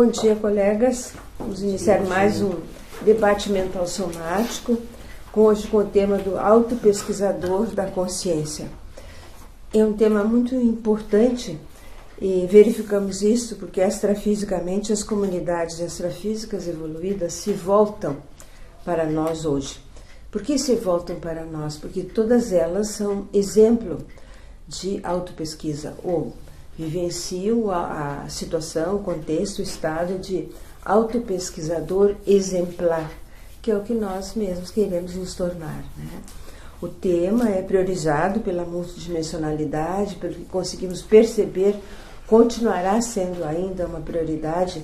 Bom dia, colegas. Vamos iniciar mais um debate mental somático, hoje com o tema do autopesquisador da consciência. É um tema muito importante e verificamos isso porque extrafisicamente as comunidades extrafísicas evoluídas se voltam para nós hoje. Por que se voltam para nós? Porque todas elas são exemplo de autopesquisa ou vivenciam a situação, o contexto, o estado de autopesquisador exemplar, que é o que nós mesmos queremos nos tornar, né? O tema é priorizado pela multidimensionalidade, pelo que conseguimos perceber, continuará sendo ainda uma prioridade,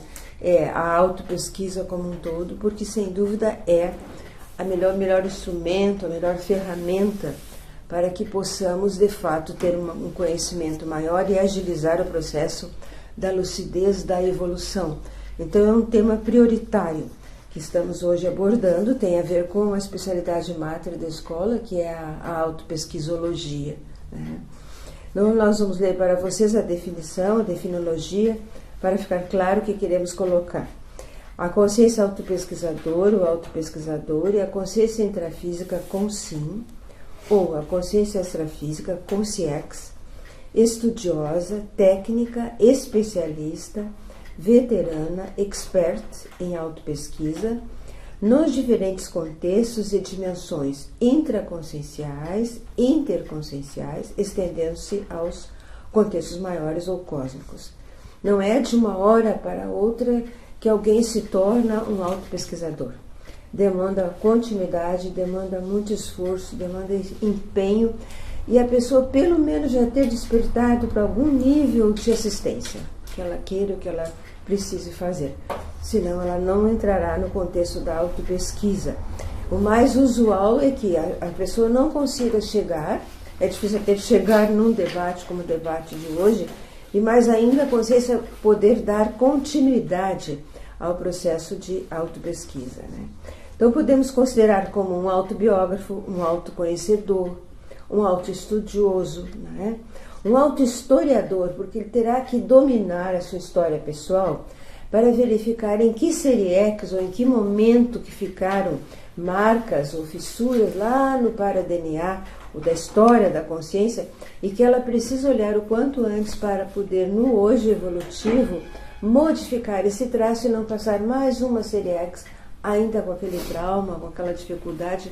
a autopesquisa como um todo, porque sem dúvida é o melhor instrumento, a melhor ferramenta para que possamos, de fato, ter um conhecimento maior e agilizar o processo da lucidez da evolução. Então, é um tema prioritário que estamos hoje abordando, tem a ver com a especialidade máter da escola, que é a autopesquisologia, né? Então, nós vamos ler para vocês a definição, a definologia, para ficar claro o que queremos colocar. A consciência autopesquisadora, o autopesquisador, e a consciência intrafísica consim, ou a consciência extrafísica, consciex, estudiosa, técnica, especialista, veterana, expert em autopesquisa, nos diferentes contextos e dimensões intraconscienciais, interconscienciais, estendendo-se aos contextos maiores ou cósmicos. Não é de uma hora para outra que alguém se torna um autopesquisador. Demanda continuidade, demanda muito esforço, demanda empenho e a pessoa pelo menos já ter despertado para algum nível de assistência que ela queira ou que ela precise fazer. Senão ela não entrará no contexto da autopesquisa. O mais usual é que a pessoa não consiga chegar, é difícil até chegar num debate como o debate de hoje, e mais ainda a consciência poder dar continuidade ao processo de autopesquisa, né? Então, podemos considerar como um autobiógrafo, um autoconhecedor, um autoestudioso, né? Um autohistoriador, porque ele terá que dominar a sua história pessoal para verificar em que seriex ou em que momento que ficaram marcas ou fissuras lá no para-DNA ou da história da consciência e que ela precisa olhar o quanto antes para poder, no hoje evolutivo, modificar esse traço e não passar mais uma seriex ainda com aquele trauma, com aquela dificuldade,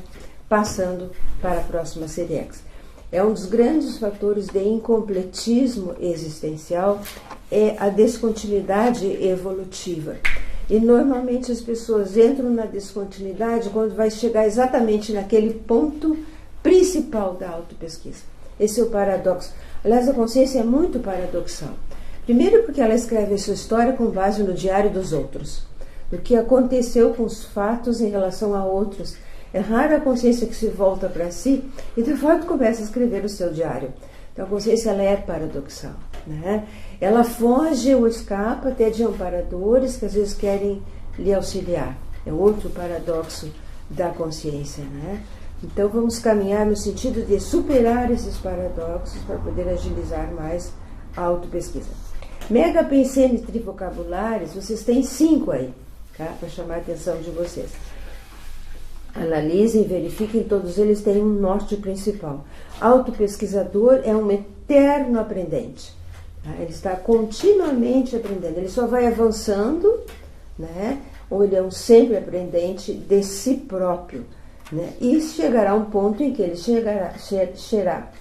passando para a próxima seriex. É um dos grandes fatores de incompletismo existencial, é a descontinuidade evolutiva. E normalmente as pessoas entram na descontinuidade quando vai chegar exatamente naquele ponto principal da autopesquisa. Esse é o paradoxo. Aliás, a consciência é muito paradoxal. Primeiro porque ela escreve a sua história com base no diário dos outros, do que aconteceu com os fatos em relação a outros. É rara a consciência que se volta para si e de fato começa a escrever o seu diário. Então a consciência ela é paradoxal, né? Ela foge ou escapa até de amparadores que às vezes querem lhe auxiliar. É outro paradoxo da consciência, né? Então vamos caminhar no sentido de superar esses paradoxos para poder agilizar mais a autopesquisa. Mega pensene trivocabulares, vocês têm 5 aí, tá? Para chamar a atenção de vocês. Analisem, verifiquem, todos eles têm um norte principal. Autopesquisador é um eterno aprendente. Tá? Ele está continuamente aprendendo, ele só vai avançando, né? Ou ele é um sempre aprendente de si próprio, né? E chegará um ponto em que ele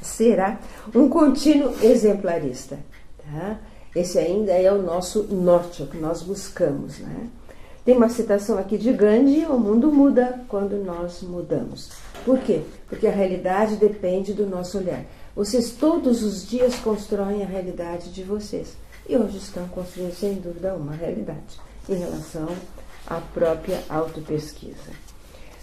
será um contínuo exemplarista. Tá? Esse ainda é o nosso norte, o que nós buscamos, né? Tem uma citação aqui de Gandhi: o mundo muda quando nós mudamos. Por quê? Porque a realidade depende do nosso olhar. Vocês todos os dias constroem a realidade de vocês. E hoje estão construindo, sem dúvida, uma realidade em relação à própria autopesquisa.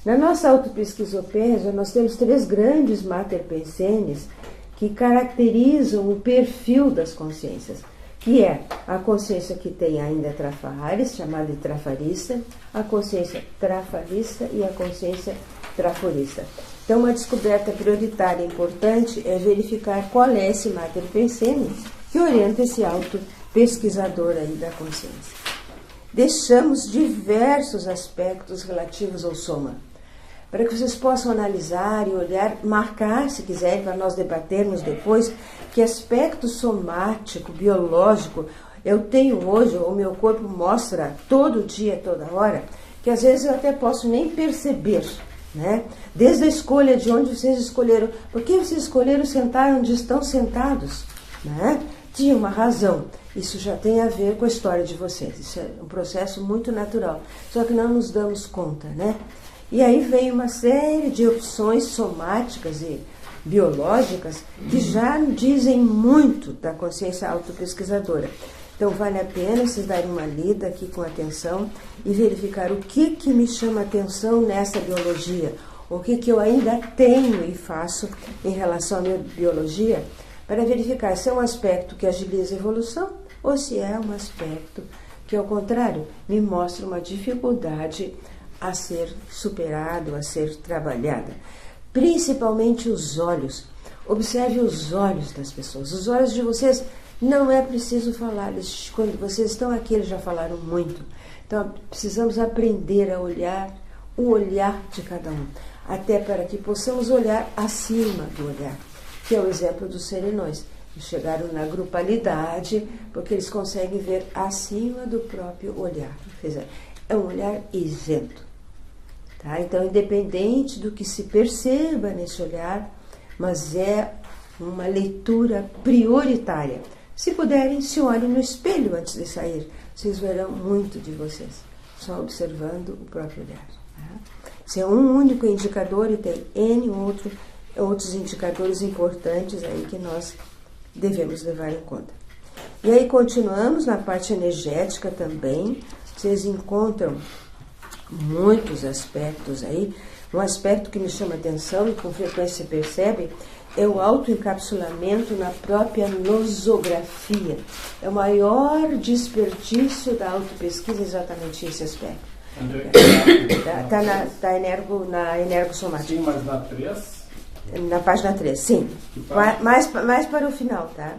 Na nossa autopesquisopédia, nós temos 3 grandes mater pensenes que caracterizam o perfil das consciências, que é a consciência que tem ainda trafares, chamada de trafarista, a consciência trafalista e a consciência traforista. Então, uma descoberta prioritária e importante é verificar qual é esse mater pensene que orienta esse autopesquisador aí da consciência. deixamos diversos aspectos relativos ao soma, para que vocês possam analisar e olhar, marcar, se quiserem, para nós debatermos depois, que aspecto somático, biológico, eu tenho hoje, o meu corpo mostra todo dia, toda hora, que às vezes eu até posso nem perceber, né? Desde a escolha de onde vocês escolheram, por que vocês escolheram sentar onde estão sentados, né? Tinha uma razão. Isso já tem a ver com a história de vocês. Isso é um processo muito natural. Só que não nos damos conta, né? E aí vem uma série de opções somáticas e biológicas que já dizem muito da consciência autopesquisadora. Então vale a pena vocês darem uma lida aqui com atenção e verificar o que me chama atenção nessa biologia, o que eu ainda tenho e faço em relação à minha biologia, para verificar se é um aspecto que agiliza a evolução ou se é um aspecto que, ao contrário, me mostra uma dificuldade a ser superado, a ser trabalhada. Principalmente os olhos. Observe os olhos das pessoas. Os olhos de vocês, não é preciso falar. Quando vocês estão aqui, eles já falaram muito. Então, precisamos aprender a olhar o olhar de cada um, até para que possamos olhar acima do olhar, que é o exemplo dos serenões. Eles chegaram na grupalidade porque eles conseguem ver acima do próprio olhar. É um olhar isento. Tá? Então, independente do que se perceba nesse olhar, mas é uma leitura prioritária. Se puderem, se olhem no espelho antes de sair. Vocês verão muito de vocês, só observando o próprio olhar. Tá? Se é um único indicador e tem N outros indicadores importantes aí que nós devemos levar em conta. E aí continuamos na parte energética também. Vocês encontram muitos aspectos aí. Um aspecto que me chama atenção e com frequência se percebe é o autoencapsulamento na própria nosografia. É o maior desperdício da autopesquisa exatamente esse aspecto. Está na energossomática. Sim, mas na 3? Na página 3, sim. Mais para o final, tá?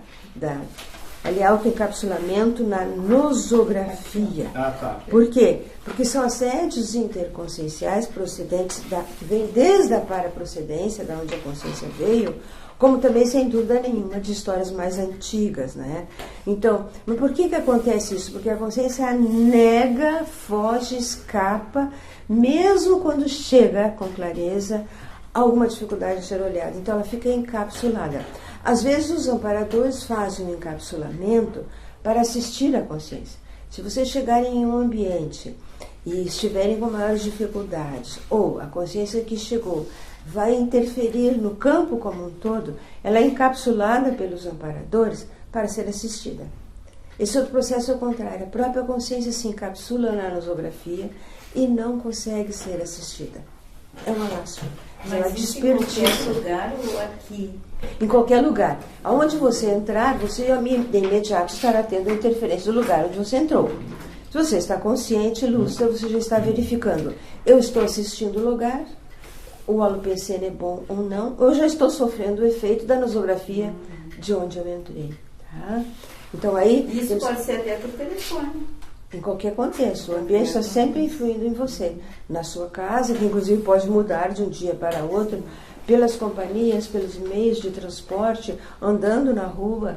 Ali, autoencapsulamento na nosografia. Ah, tá. Por quê? Porque são assédios interconscienciais procedentes vem desde a paraprocedência, da onde a consciência veio, como também, sem dúvida nenhuma, de histórias mais antigas, né? Então, mas por que acontece isso? Porque a consciência nega, foge, escapa, mesmo quando chega com clareza alguma dificuldade de ser olhada. Então, ela fica encapsulada. Às vezes, os amparadores fazem um encapsulamento para assistir à consciência. Se vocês chegarem em um ambiente e estiverem com maiores dificuldades, ou a consciência que chegou vai interferir no campo como um todo, ela é encapsulada pelos amparadores para ser assistida. Esse outro processo é o contrário. A própria consciência se encapsula na nosografia e não consegue ser assistida. É uma lástima. Mas em qualquer lugar ou aqui? Em qualquer lugar. Aonde você entrar, você de imediato estará tendo a interferência do lugar onde você entrou. Se você está consciente, lúcida, você já está verificando. Eu estou assistindo o lugar, o alopecene é bom ou não, eu já estou sofrendo o efeito da nosografia de onde eu entrei. Tá? Então aí... Isso pode ser até por telefone. Em qualquer contexto, o ambiente está sempre influindo em você. Na sua casa, que inclusive pode mudar de um dia para outro, pelas companhias, pelos meios de transporte, andando na rua.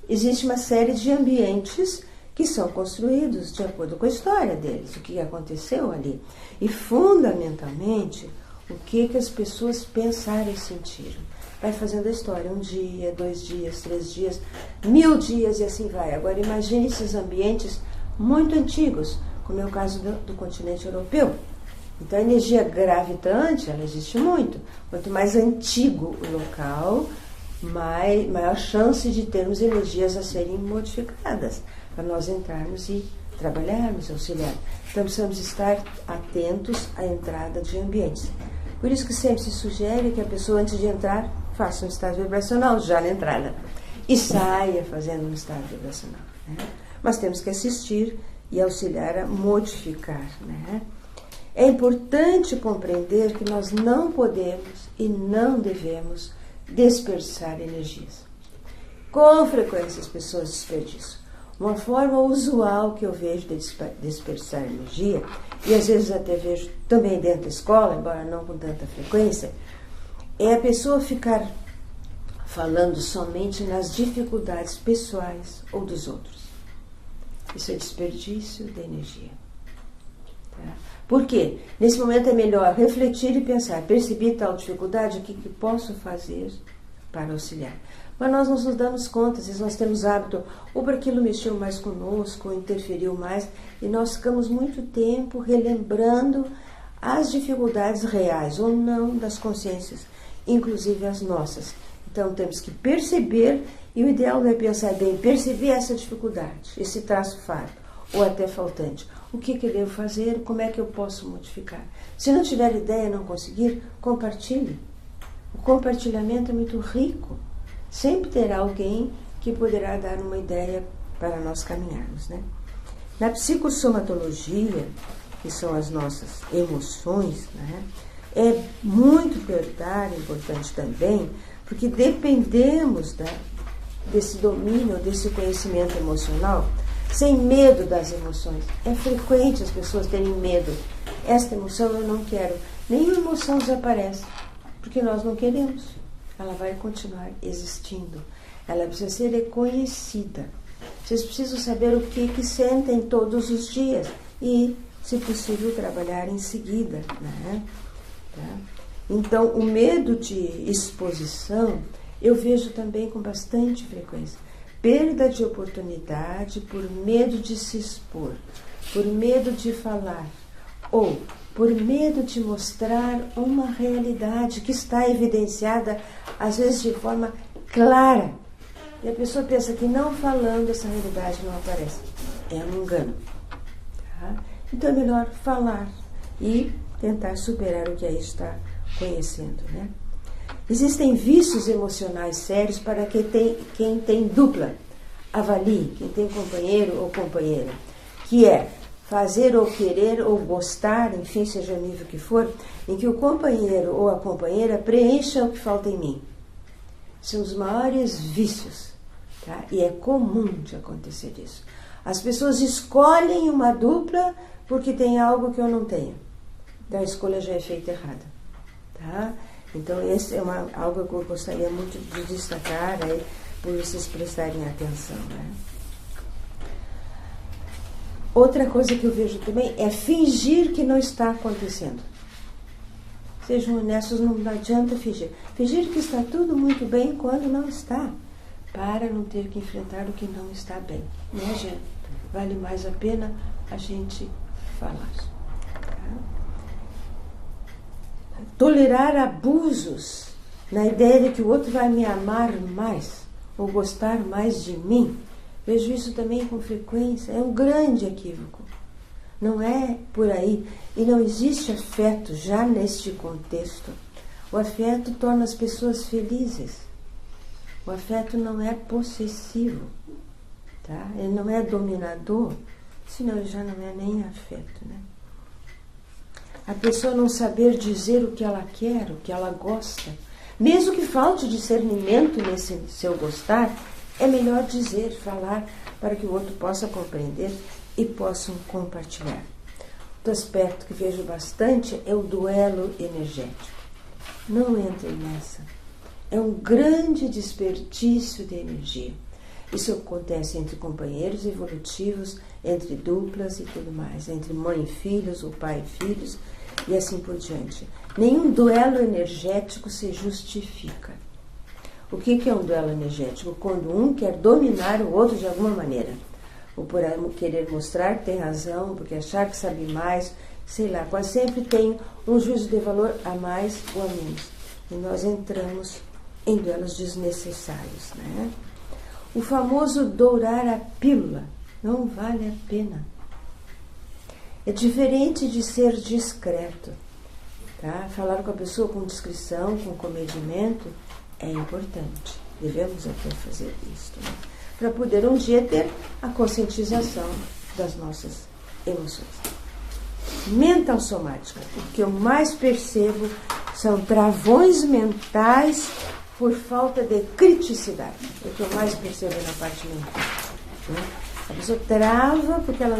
Existe uma série de ambientes que são construídos de acordo com a história deles, o que aconteceu ali. E, fundamentalmente, o que as pessoas pensaram e sentiram. Vai fazendo a história, 1 dia, 2 dias, 3 dias, 1000 dias e assim vai. Agora, imagine esses ambientes muito antigos, como é o caso do continente europeu. Então, a energia gravitante, ela existe muito. Quanto mais antigo o local, maior chance de termos energias a serem modificadas, para nós entrarmos e trabalharmos, auxiliar. Então, precisamos estar atentos à entrada de ambientes. Por isso que sempre se sugere que a pessoa, antes de entrar, faça um estado vibracional já na entrada e saia fazendo um estado vibracional, né? Mas temos que assistir e auxiliar a modificar, né? É importante compreender que nós não podemos e não devemos dispersar energias. Com frequência as pessoas desperdiçam. Uma forma usual que eu vejo de dispersar energia, e às vezes até vejo também dentro da escola, embora não com tanta frequência, é a pessoa ficar falando somente nas dificuldades pessoais ou dos outros. Isso é desperdício de energia. Tá? Por quê? Nesse momento é melhor refletir e pensar, percebi tal dificuldade, o que posso fazer para auxiliar? Mas nós não nos damos conta, às vezes nós temos hábito, ou porque aquilo mexeu mais conosco, ou interferiu mais, e nós ficamos muito tempo relembrando as dificuldades reais ou não das consciências, inclusive as nossas. Então temos que perceber, e o ideal é pensar bem, perceber essa dificuldade, esse traço falho, ou até faltante. O que eu devo fazer? Como é que eu posso modificar? Se não tiver ideia e não conseguir, compartilhe. O compartilhamento é muito rico. Sempre terá alguém que poderá dar uma ideia para nós caminharmos, né? Na psicossomatologia, que são as nossas emoções, né, é muito prioritário, importante também, porque dependemos desse domínio, desse conhecimento emocional, sem medo das emoções. É frequente as pessoas terem medo. Esta emoção eu não quero. Nenhuma emoção desaparece, porque nós não queremos. Ela vai continuar existindo. Ela precisa ser reconhecida. Vocês precisam saber o que sentem todos os dias e, se possível, trabalhar em seguida, né? Tá? Então, o medo de exposição eu vejo também com bastante frequência. Perda de oportunidade por medo de se expor, por medo de falar, ou por medo de mostrar uma realidade que está evidenciada, às vezes de forma clara. E a pessoa pensa que não falando essa realidade não aparece. É um engano. Tá? Então é melhor falar e tentar superar o que aí está conhecendo, né? Existem vícios emocionais sérios para quem tem dupla. Avalie, quem tem companheiro ou companheira, que é fazer ou querer ou gostar, enfim, seja o nível que for, em que o companheiro ou a companheira preencha o que falta em mim. São os maiores vícios, tá? E é comum de acontecer isso. As pessoas escolhem uma dupla porque tem algo que eu não tenho. Então a escolha já é feita errada, tá? Então esse é algo que eu gostaria muito de destacar aí, por vocês prestarem atenção, né? Outra coisa que eu vejo também é fingir que não está acontecendo. Sejam honestos, não adianta fingir. Fingir que está tudo muito bem quando não está, para não ter que enfrentar o que não está bem. Né, gente? Vale mais a pena a gente falar. Tá? Tolerar abusos na ideia de que o outro vai me amar mais ou gostar mais de mim. Vejo isso também com frequência. É um grande equívoco. Não é por aí. E não existe afeto já neste contexto. O afeto torna as pessoas felizes. O afeto não é possessivo. Tá? Ele não é dominador. Senão ele já não é nem afeto, né? A pessoa não saber dizer o que ela quer, o que ela gosta. Mesmo que falte discernimento nesse seu gostar, é melhor dizer, falar, para que o outro possa compreender e possam compartilhar. Outro aspecto que vejo bastante é o duelo energético. Não entrem nessa. É um grande desperdício de energia. Isso acontece entre companheiros evolutivos, entre duplas e tudo mais, entre mãe e filhos, ou pai e filhos, e assim por diante. Nenhum duelo energético se justifica. O que é um duelo energético? Quando um quer dominar o outro de alguma maneira. Ou por querer mostrar que tem razão, porque achar que sabe mais, sei lá, quase sempre tem um juízo de valor a mais ou a menos. E nós entramos em duelos desnecessários, né? O famoso dourar a pílula não vale a pena. É diferente de ser discreto. Tá? Falar com a pessoa com discrição, com comedimento, é importante. Devemos até fazer isso, né? Para poder um dia ter a conscientização das nossas emoções. Mental somática. O que eu mais percebo são travões mentais por falta de criticidade. É o que eu mais percebo na parte mental. Né? A pessoa trava porque ela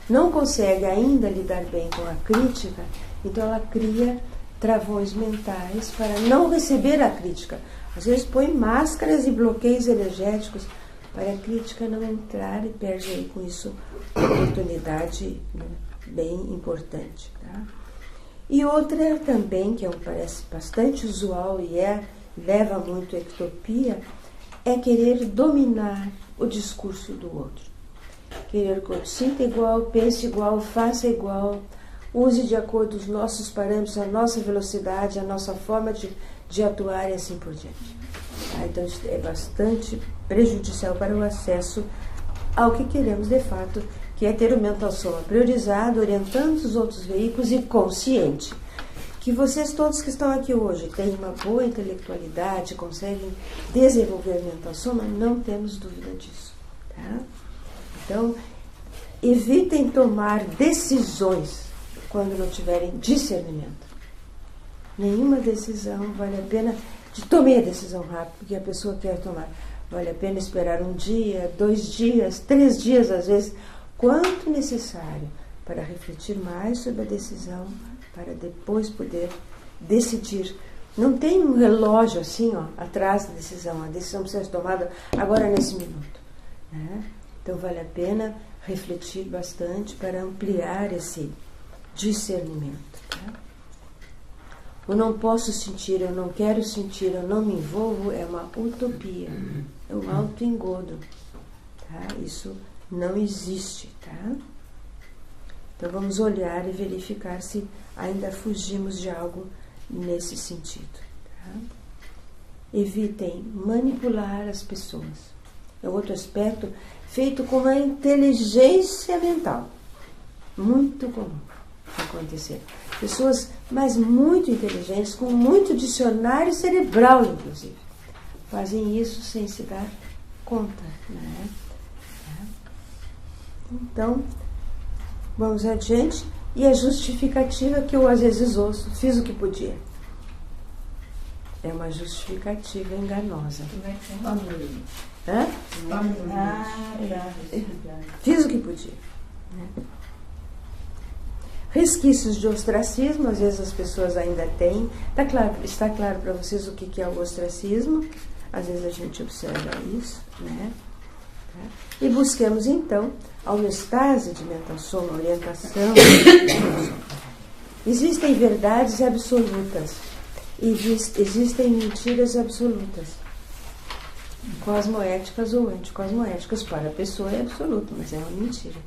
não consegue ainda lidar bem com a crítica, então ela cria travões mentais para não receber a crítica. Às vezes põe máscaras e bloqueios energéticos para a crítica não entrar e perde aí com isso uma oportunidade, né, bem importante. Tá? E outra também, que parece bastante usual e leva muito à ectopia, é querer dominar o discurso do outro. Querer que o outro sinta igual, pense igual, faça igual, use de acordo com os nossos parâmetros, a nossa velocidade, a nossa forma de atuar e assim por diante. Então, isso é bastante prejudicial para o acesso ao que queremos de fato, que é ter o mental soma priorizado, orientando os outros veículos e consciente. Que vocês todos que estão aqui hoje têm uma boa intelectualidade, conseguem desenvolver mental soma, não temos dúvida disso. Tá? Então, evitem tomar decisões quando não tiverem discernimento. Nenhuma decisão vale a pena. Tomei a decisão rápido, porque a pessoa quer tomar. Vale a pena esperar 1 dia, 2 dias, 3 dias, às vezes, quanto necessário para refletir mais sobre a decisão, para depois poder decidir. Não tem um relógio assim, atrás da decisão. A decisão precisa ser tomada agora, nesse minuto. Né? Então, vale a pena refletir bastante para ampliar esse discernimento. Tá? Eu não posso sentir, eu não quero sentir, eu não me envolvo, é uma utopia, é um autoengodo. Tá? Isso não existe. Tá? Então vamos olhar e verificar se ainda fugimos de algo nesse sentido. Tá? Evitem manipular as pessoas. É outro aspecto feito com uma inteligência mental. Muito comum acontecer. Pessoas, mas muito inteligentes, com muito dicionário cerebral, inclusive, fazem isso sem se dar conta. Né? Então, vamos adiante. E a justificativa que eu às vezes ouço, fiz o que podia. É uma justificativa enganosa. Hã? Fiz o que podia. Né? Resquícios de ostracismo, às vezes as pessoas ainda têm. Está claro para vocês o que é o ostracismo? Às vezes a gente observa isso, né? E busquemos então a homeostase de mental soma, orientação. Existem verdades absolutas, existem mentiras absolutas, cosmoéticas ou anticosmoéticas. Para a pessoa é absoluto, mas é uma mentira.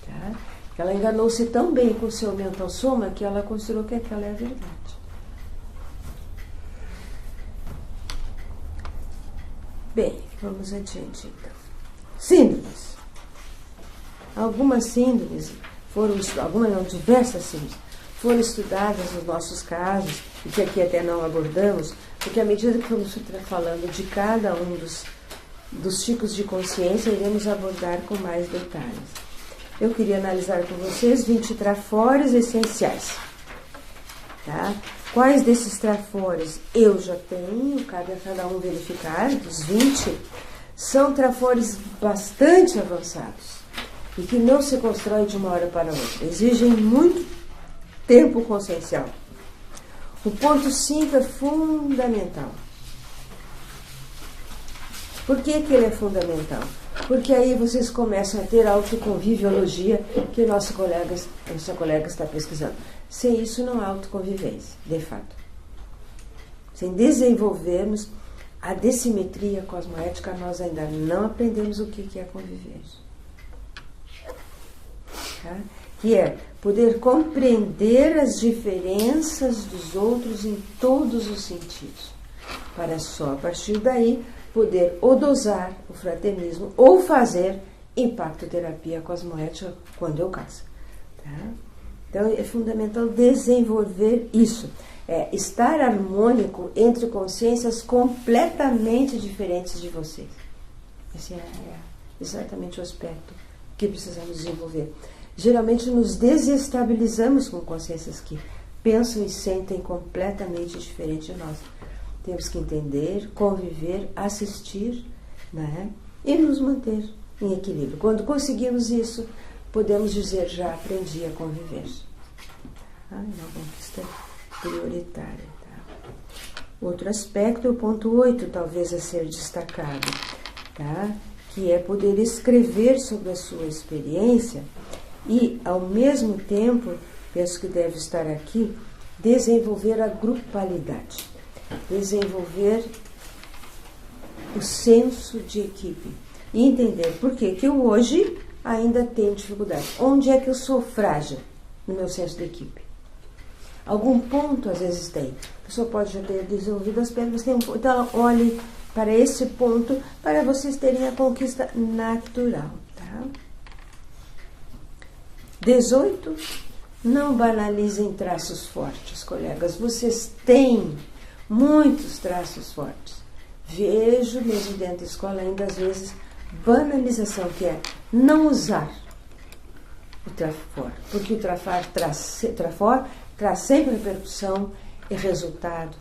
Tá? Ela enganou-se tão bem com o seu mental soma que ela considerou que aquela é a verdade. Bem, vamos adiante então. Síndromes. Algumas síndromes diversas síndromes, foram estudadas nos nossos casos, e que aqui até não abordamos, porque à medida que vamos falando de cada um dos tipos de consciência, iremos abordar com mais detalhes. Eu queria analisar com vocês 20 trafores essenciais. Tá? Quais desses trafores eu já tenho, cabe a cada um verificar, dos 20, são trafores bastante avançados e que não se constroem de uma hora para outra, exigem muito tempo consciencial. O ponto 5 é fundamental. Por que ele é fundamental? Porque aí vocês começam a ter a autoconviviologia que nossa colega está pesquisando. Sem isso não há autoconvivência, de fato. Sem desenvolvermos a dessimetria cosmoética, nós ainda não aprendemos o que é conviver. Tá? Que é poder compreender as diferenças dos outros em todos os sentidos, para só a partir daí poder ou dosar o fraternismo ou fazer impactoterapia cosmoética quando é o caso. Tá? Então é fundamental desenvolver isso, estar harmônico entre consciências completamente diferentes de vocês. Esse é exatamente o aspecto que precisamos desenvolver. Geralmente nos desestabilizamos com consciências que pensam e sentem completamente diferente de nós. Temos que entender, conviver, assistir, né? E nos manter em equilíbrio. Quando conseguimos isso, podemos dizer, já aprendi a conviver. É uma conquista prioritária. Tá? Outro aspecto é o ponto 8, talvez a ser destacado, tá? Que é poder escrever sobre a sua experiência e, ao mesmo tempo, penso que deve estar aqui, desenvolver a grupalidade, desenvolver o senso de equipe e entender por que eu hoje ainda tenho dificuldade. Onde é que eu sou frágil no meu senso de equipe? Algum ponto, às vezes, tem. A pessoa pode já ter desenvolvido as pernas, tem um ponto. Então, olhe para esse ponto para vocês terem a conquista natural. Tá? 18. Não banalizem traços fortes, colegas. Vocês têm muitos traços fortes. Vejo, mesmo dentro da escola, ainda às vezes, banalização, que é não usar o trafor, porque o trafor traz sempre repercussão e resultado.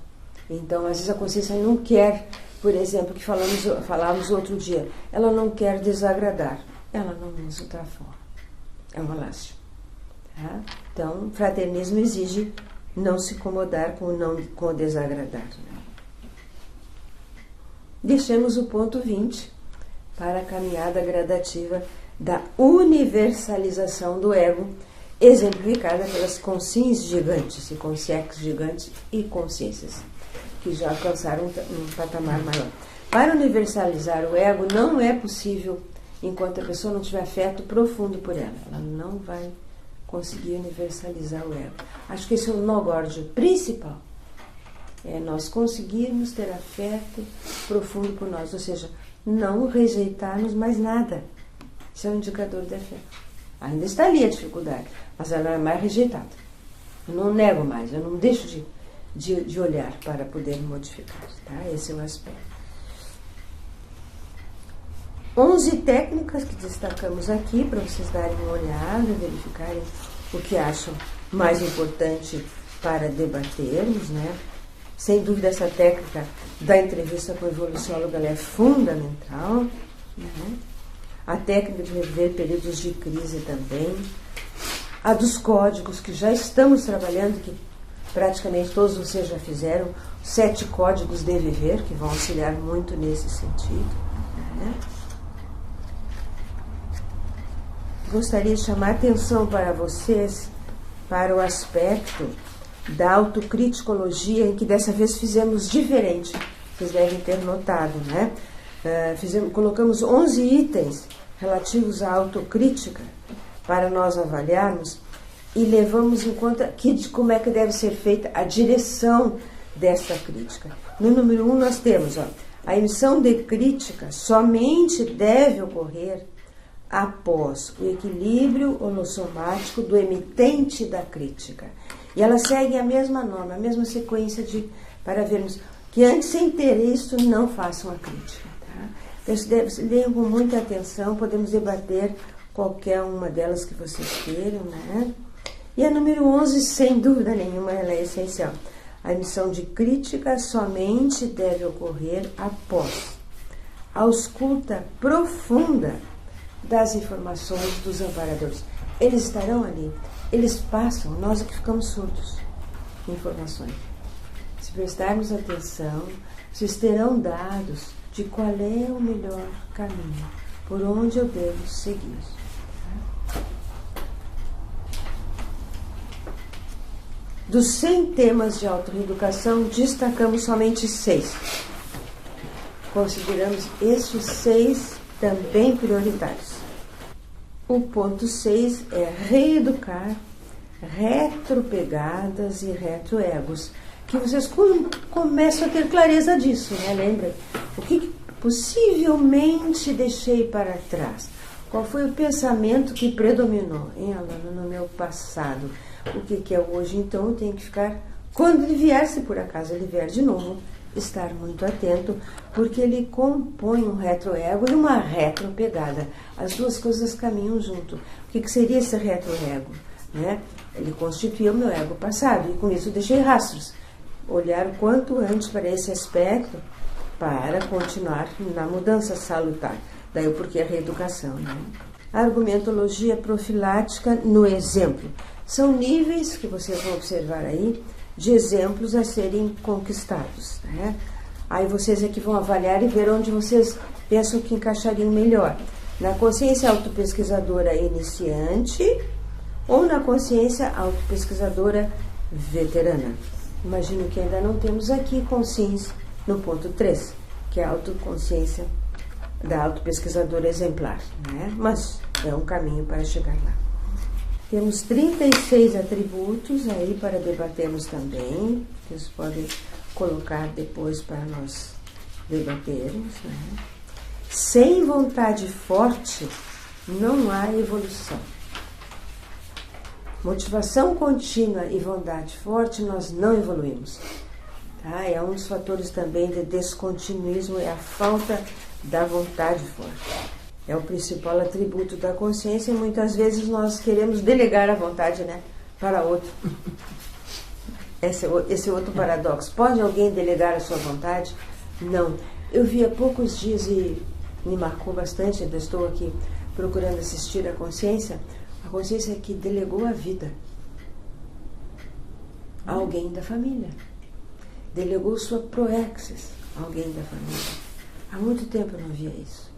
Então, às vezes a consciência não quer, por exemplo, que falávamos outro dia, ela não quer desagradar, ela não usa o trafor. É uma lástima. Tá? Então, fraternismo exige não se incomodar com o desagradar. Né? Deixemos o ponto 20 para a caminhada gradativa da universalização do ego, exemplificada pelas consciências gigantes, e consciências gigantes e consciências, que já alcançaram um patamar maior. Para universalizar o ego, não é possível enquanto a pessoa não tiver afeto profundo por ela. Ela não vai conseguir universalizar o ego. Acho que esse é o nó górdio principal. É nós conseguirmos ter afeto profundo por nós, ou seja, não rejeitarmos mais nada. Isso é um indicador de afeto. Ainda está ali a dificuldade, mas ela é mais rejeitada. Eu não nego mais, eu não deixo de olhar para poder modificar. Tá? Esse é o aspecto. 11 técnicas que destacamos aqui para vocês darem uma olhada, verificarem o que acham mais importante para debatermos, né? Sem dúvida, essa técnica da entrevista com o evoluciólogo ela é fundamental. Né? A técnica de rever períodos de crise também. A dos códigos, que já estamos trabalhando, que praticamente todos vocês já fizeram, 7 códigos de viver, que vão auxiliar muito nesse sentido. Né? Gostaria de chamar a atenção para vocês para o aspecto da autocriticologia, em que dessa vez fizemos diferente. Vocês devem ter notado, né? Colocamos 11 itens relativos à autocrítica para nós avaliarmos e levamos em conta como é que deve ser feita a direção dessa crítica. No número 1 nós temos, a emissão de crítica somente deve ocorrer após o equilíbrio holossomático do emitente da crítica. E ela segue a mesma norma, a mesma sequência para vermos que antes, sem ter isso, não façam a crítica. Tá? Então, leiam com muita atenção, podemos debater qualquer uma delas que vocês queiram. Né? E a número 11, sem dúvida nenhuma, ela é essencial. A emissão de crítica somente deve ocorrer após a ausculta profunda das informações dos amparadores. Eles estarão ali, eles passam, nós é que ficamos surdos de informações. Se prestarmos atenção, vocês terão dados de qual é o melhor caminho, por onde eu devo seguir. Dos 100 temas de autorreeducação, destacamos somente 6. Consideramos estes 6 também prioritários. O ponto 6 é reeducar retropegadas e retroegos, que vocês começam a ter clareza disso, né? Lembra? O que possivelmente deixei para trás? Qual foi o pensamento que predominou, Alana, no meu passado? O que é hoje? Então eu tenho que ficar, quando ele vier, se por acaso ele vier de novo, estar muito atento, porque ele compõe um retroego e uma retropegada. As duas coisas caminham junto. O que seria esse retroego? Né? Ele constituía o meu ego passado, e com isso deixei rastros. Olhar o quanto antes para esse aspecto, para continuar na mudança salutar. Daí o porquê a reeducação, né? A argumentologia profilática no exemplo. São níveis que vocês vão observar aí de exemplos a serem conquistados, né? Aí vocês é que vão avaliar e ver onde vocês pensam que encaixariam melhor. Na consciência autopesquisadora iniciante ou na consciência autopesquisadora veterana. Imagino que ainda não temos aqui consciência no ponto 3, que é a autoconsciência da autopesquisadora exemplar, né? Mas é um caminho para chegar lá. Temos 36 atributos aí para debatermos também, que vocês podem colocar depois para nós debatermos, né? Sem vontade forte não há evolução. Motivação contínua e vontade forte nós não evoluímos. Tá? É um dos fatores também de descontinuismo, é a falta da vontade forte. É o principal atributo da consciência e muitas vezes nós queremos delegar a vontade, né, para outro. Esse é outro paradoxo. Pode alguém delegar a sua vontade? Não. Eu vi há poucos dias e me marcou bastante, ainda estou aqui procurando assistir a consciência que delegou a vida a alguém da família. Delegou sua proexis a alguém da família. Há muito tempo eu não via isso.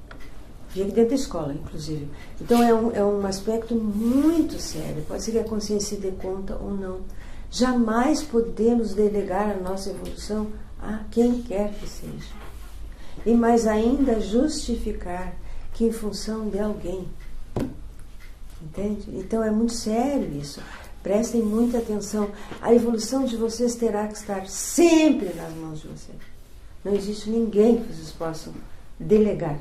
Via aqui dentro da escola, inclusive. Então é um aspecto muito sério. Pode ser que a consciência se dê conta ou não. Jamais podemos delegar a nossa evolução a quem quer que seja. E mais ainda justificar que em função de alguém. Entende? Então é muito sério isso. Prestem muita atenção. A evolução de vocês terá que estar sempre nas mãos de vocês. Não existe ninguém que vocês possam delegar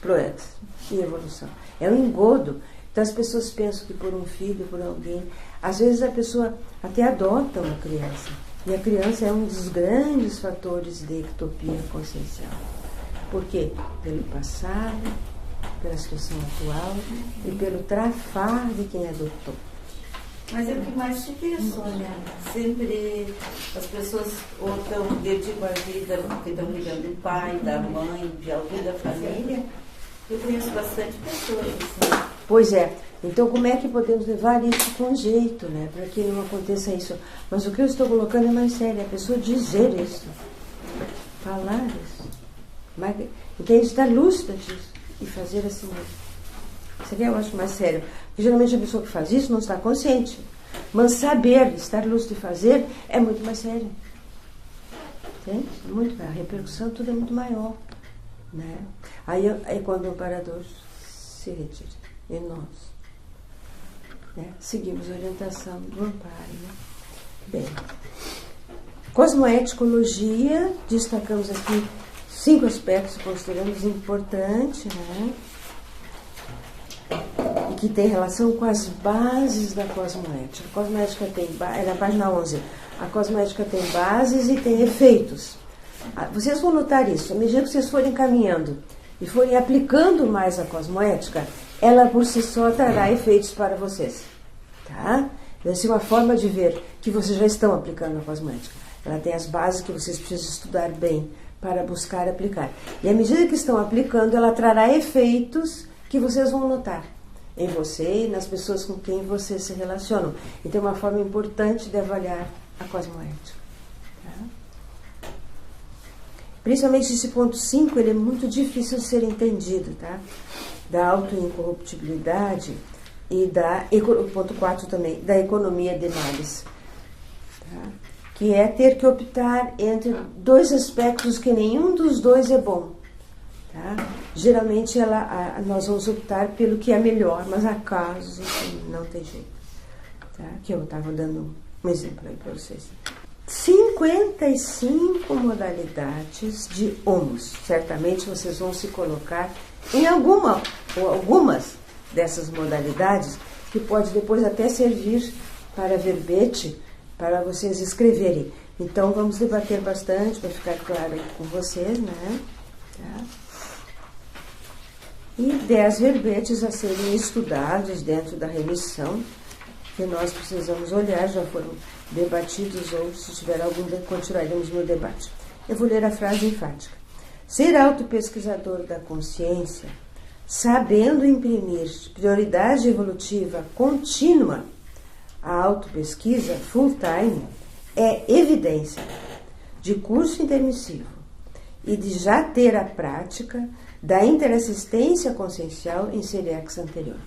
proetos e evolução. É um engodo. Então as pessoas pensam que por um filho, por alguém, às vezes a pessoa até adota uma criança. E a criança é um dos grandes fatores de ectopia consciencial. Por quê? Pelo passado, pela situação atual e pelo trafar de quem adotou. Mas é o que mais te penso, né? Sempre as pessoas ou estão dedicam a vida porque estão cuidando do pai, da mãe, de alguém da família. Eu conheço bastante pessoas assim. Pois é. Então como é que podemos levar isso com jeito, né? Para que não aconteça isso. Mas o que eu estou colocando é mais sério. A pessoa dizer isso. Falar isso. Entende? Estar lúcida disso. E fazer assim mesmo. Isso aqui eu acho mais sério. Porque geralmente a pessoa que faz isso não está consciente. Mas saber, estar lúcido e fazer é muito mais sério. Entende? A repercussão tudo é muito maior. Né? Aí quando o amparador se retira. E nós seguimos a orientação do amparo. Né? Bem, cosmoeticologia, destacamos aqui 5 aspectos que consideramos importantes, né? E que tem relação com as bases da cosmoética. A cosmoética é na página 11. A cosmoética tem bases e tem efeitos. Vocês vão notar isso. À medida que vocês forem caminhando e forem aplicando mais a cosmoética, ela por si só trará efeitos para vocês. Tá? Essa é uma forma de ver que vocês já estão aplicando a cosmoética. Ela tem as bases que vocês precisam estudar bem para buscar aplicar. E à medida que estão aplicando, ela trará efeitos que vocês vão notar em você e nas pessoas com quem vocês se relacionam. Então é uma forma importante de avaliar a cosmoética. Tá? Principalmente esse ponto 5, ele é muito difícil de ser entendido, tá? Da autoincorruptibilidade e ponto 4 também, da economia de males. Tá? Que é ter que optar entre 2 aspectos que nenhum dos 2 é bom. Tá? Geralmente nós vamos optar pelo que é melhor, mas há casos em que não tem jeito. Tá? Que eu estava dando um exemplo aí para vocês. 55 modalidades de homos. Certamente vocês vão se colocar em alguma ou algumas dessas modalidades, que pode depois até servir para verbete, para vocês escreverem. Então vamos debater bastante para ficar claro aí com vocês, né? Tá? E 10 verbetes a serem estudados dentro da remissão, que nós precisamos olhar, já foram debatidos, ou se tiver algum, continuaremos no debate. Eu vou ler a frase enfática. Ser autopesquisador da consciência sabendo imprimir prioridade evolutiva contínua, a autopesquisa full-time é evidência de curso intermissivo e de já ter a prática da interassistência consciencial em Serex anterior.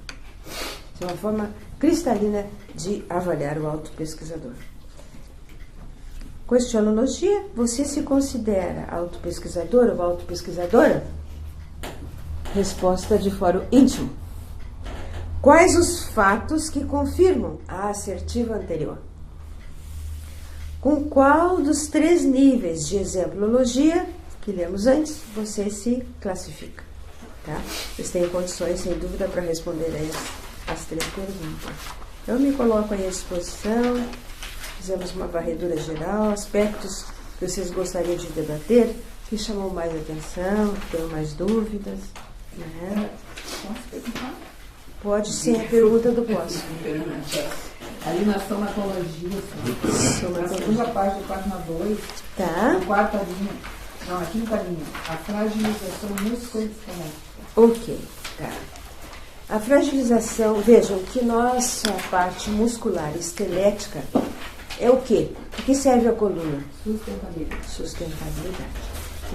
Isso é uma forma cristalina de avaliar o autopesquisador. Questionologia: você se considera autopesquisador ou autopesquisadora? Resposta de fórum íntimo. Quais os fatos que confirmam a assertiva anterior? Com qual dos 3 níveis de exemplologia que lemos antes você se classifica? Tá? Vocês têm condições, sem dúvida, para responder as 3 perguntas. Eu me coloco aí à disposição. Fizemos uma varredura geral, aspectos que vocês gostariam de debater, que chamam mais atenção, que tenham mais dúvidas. Né? Posso perguntar? Pode ser a pergunta do posso. Ali na somatologia, na segunda parte do página 2, Tá. na quarta linha, não, na quinta linha, a fragilização musculoesquelética. Ok, tá. A fragilização, vejam que nossa parte muscular esquelética é o quê? Para que serve a coluna? Sustentabilidade. Sustentabilidade.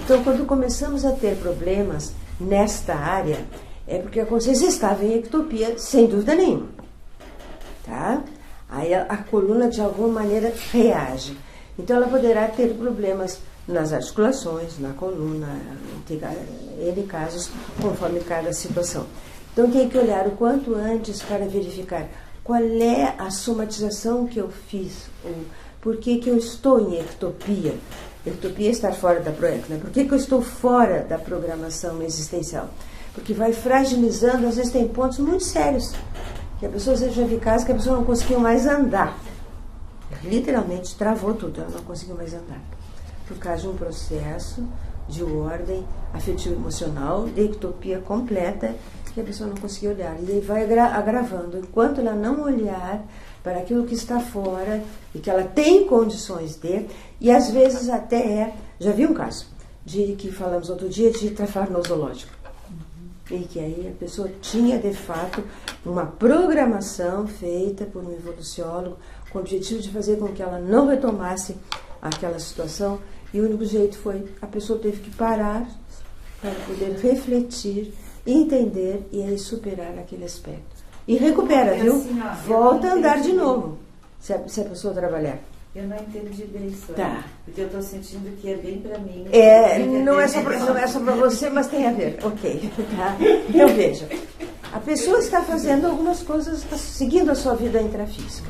Então, quando começamos a ter problemas nesta área, é porque a consciência estava em ectopia, sem dúvida nenhuma. Tá? Aí a coluna, de alguma maneira, reage. Então, ela poderá ter problemas nas articulações, na coluna, em casos, conforme cada situação. Então, tem que olhar o quanto antes para verificar qual é a somatização que eu fiz, ou por que eu estou em ectopia. Ectopia é estar fora da proecto, né? Por que eu estou fora da programação existencial? Porque vai fragilizando, às vezes tem pontos muito sérios. Que a pessoa, já vi casos que a pessoa não conseguiu mais andar. Literalmente travou tudo, ela não conseguiu mais andar. Por causa de um processo de ordem afetivo-emocional, de ectopia completa, que a pessoa não conseguiu olhar. E aí vai agravando. Enquanto ela não olhar para aquilo que está fora e que ela tem condições de, e às vezes até já vi um caso, de que falamos outro dia, de trafar nosológico. E que aí a pessoa tinha, de fato, uma programação feita por um evoluciólogo com o objetivo de fazer com que ela não retomasse aquela situação. E o único jeito foi, a pessoa teve que parar para poder refletir, entender e aí superar aquele aspecto. E recupera, viu? Assim, ó, volta a andar de novo, se a pessoa trabalhar. Eu não entendi bem isso. Tá. Porque eu estou sentindo que é bem para mim. Não é só para você, mas tem a ver. Ok. Tá? Então veja, a pessoa está fazendo algumas coisas, está seguindo a sua vida intrafísica,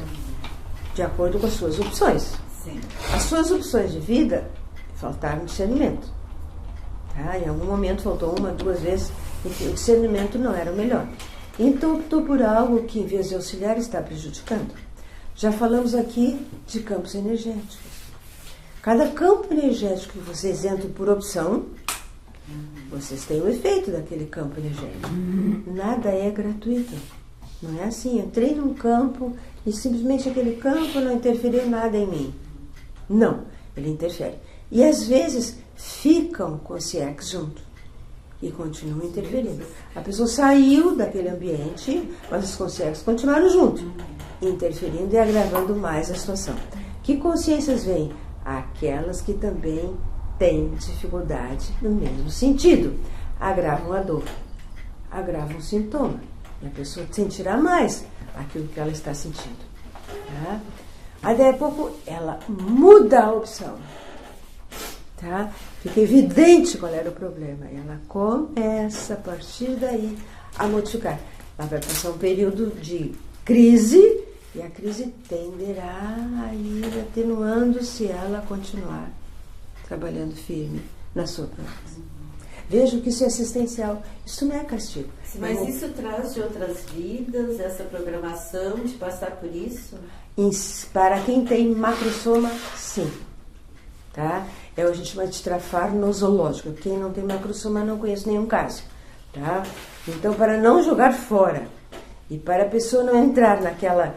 de acordo com as suas opções. Sim. As suas opções de vida faltaram discernimento. Tá? Em algum momento faltou 1, 2 vezes, enfim, o discernimento não era o melhor. Então optou por algo que, em vez de auxiliar, está prejudicando. Já falamos aqui de campos energéticos. Cada campo energético que vocês entram por opção, vocês têm o efeito daquele campo energético. Nada é gratuito. Não é assim, entrei num campo e simplesmente aquele campo não interferiu nada em mim. Não, ele interfere. E às vezes ficam com o CX junto e continuam interferindo. A pessoa saiu daquele ambiente, mas os consciências continuaram junto, interferindo e agravando mais a situação. Que consciências vêm? Aquelas que também têm dificuldade no mesmo sentido. Agravam a dor, agravam o sintoma. E a pessoa sentirá mais aquilo que ela está sentindo. Tá? Aí, daí a pouco, ela muda a opção. Tá? Fica evidente qual era o problema. Ela começa, a partir daí, a modificar. Ela vai passar um período de crise, e a crise tenderá a ir atenuando se ela continuar trabalhando firme na sua prática. Vejo que isso é assistencial. Isso não é castigo. Mas isso traz de outras vidas, essa programação de passar por isso? Para quem tem macrosoma, sim. Tá? É o que a gente chama de trafar nosológico. Quem não tem macrosoma, não conheço nenhum caso. Tá? Então, para não jogar fora e para a pessoa não entrar naquela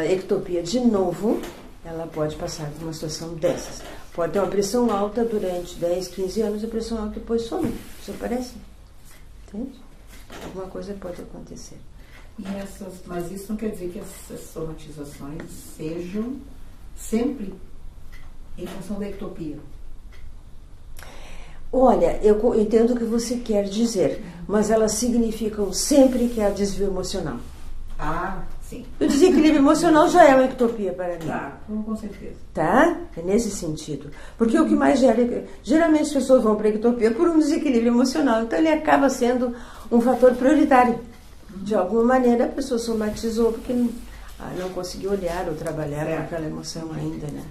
ectopia de novo, ela pode passar por uma situação dessas. Pode ter uma pressão alta durante 10, 15 anos, a pressão alta depois some. Isso aparece. Entende? alguma coisa pode acontecer. Mas isso não quer dizer que essas somatizações sejam sempre em função da ectopia. Olha, eu entendo o que você quer dizer, mas elas significam sempre que há desvio emocional. Ah, sim. O desequilíbrio emocional já é uma ectopia para mim. Tá, com certeza. Tá? É nesse sentido. Porque o que mais gera... Geralmente as pessoas vão para a ectopia por um desequilíbrio emocional. Então ele acaba sendo um fator prioritário. De alguma maneira a pessoa somatizou porque não conseguiu olhar ou trabalhar com aquela emoção ainda, né?